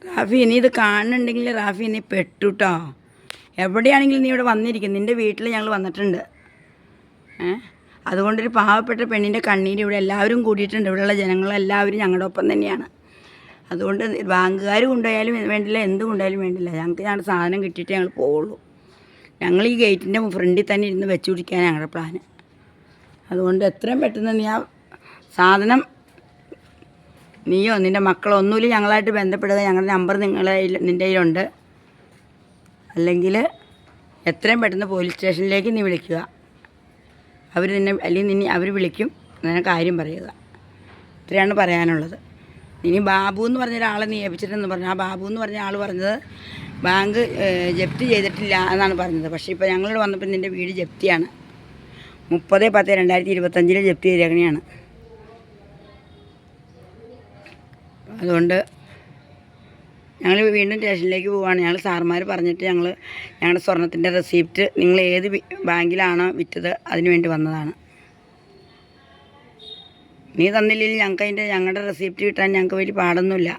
റാഫി നീ ഇത് കാണുന്നുണ്ടെങ്കിൽ റാഫി നീ പെട്ടുട്ടോ. എവിടെയാണെങ്കിലും നീ ഇവിടെ വന്നിരിക്കും. നിൻ്റെ വീട്ടിൽ ഞങ്ങൾ വന്നിട്ടുണ്ട്. അതുകൊണ്ടൊരു പാവപ്പെട്ട പെണ്ണിൻ്റെ കണ്ണീര് ഇവിടെ എല്ലാവരും കൂടിയിട്ടുണ്ട്. ഇവിടെയുള്ള ജനങ്ങളെല്ലാവരും ഞങ്ങളുടെ ഒപ്പം തന്നെയാണ്. അതുകൊണ്ട് ബാങ്കുകാർ കൊണ്ടുപോയാലും വേണ്ടില്ല, എന്ത് കൊണ്ടുപോയാലും വേണ്ടില്ല, ഞങ്ങൾക്ക് ഞങ്ങളുടെ സാധനം കിട്ടിയിട്ട് ഞങ്ങൾ പോവുള്ളൂ. ഞങ്ങൾ ഈ ഗേറ്റിൻ്റെ ഫ്രണ്ടിൽ തന്നെ ഇരുന്ന് വെച്ച് പിടിക്കാൻ ഞങ്ങളുടെ പ്ലാന്. അതുകൊണ്ട് എത്രയും പെട്ടെന്ന് നീ ആ സാധനം നീയോ നിൻ്റെ മക്കളോ ഒന്നുമില്ല ഞങ്ങളായിട്ട് ബന്ധപ്പെടുക. ഞങ്ങളുടെ നമ്പർ നിൻ്റെ കയ്യിലുണ്ട്. അല്ലെങ്കിൽ എത്രയും പെട്ടെന്ന് പോലീസ് സ്റ്റേഷനിലേക്ക് നീ വിളിക്കുക. അവർ നിന്നെ അല്ലെങ്കിൽ അവർ വിളിക്കും, അങ്ങനെ കാര്യം പറയുക. ഇത്രയാണ് പറയാനുള്ളത്. ഇനി ബാബു എന്ന് പറഞ്ഞ ഒരാളെ നീ ഏൽപ്പിച്ചിട്ടെന്ന് പറഞ്ഞു. ആ ബാബു എന്ന് പറഞ്ഞ ആൾ പറഞ്ഞത് ബാങ്ക് ജപ്തി ചെയ്തിട്ടില്ല എന്നാണ് പറഞ്ഞത്. പക്ഷേ ഇപ്പോൾ ഞങ്ങളോട് വന്നപ്പോൾ നിൻ്റെ വീട് ജപ്തിയാണ്. 30/10/2025 ജപ്തി ചെയ്തേക്കണെയാണ്. അതുകൊണ്ട് ഞങ്ങൾ വീണ്ടും സ്റ്റേഷനിലേക്ക് പോവുകയാണ്. ഞങ്ങൾ സാർമാർ പറഞ്ഞിട്ട് ഞങ്ങളുടെ സ്വർണത്തിൻ്റെ റെസിപ്റ്റ് നിങ്ങൾ ഏത് ബാങ്കിലാണോ വിറ്റത് അതിന് വേണ്ടി വന്നതാണ്. നീ തന്നില്ലെങ്കിൽ ഞങ്ങളുടെ റെസിപ്റ്റ് കിട്ടാൻ ഞങ്ങൾക്ക് വലിയ പാടൊന്നുമില്ല.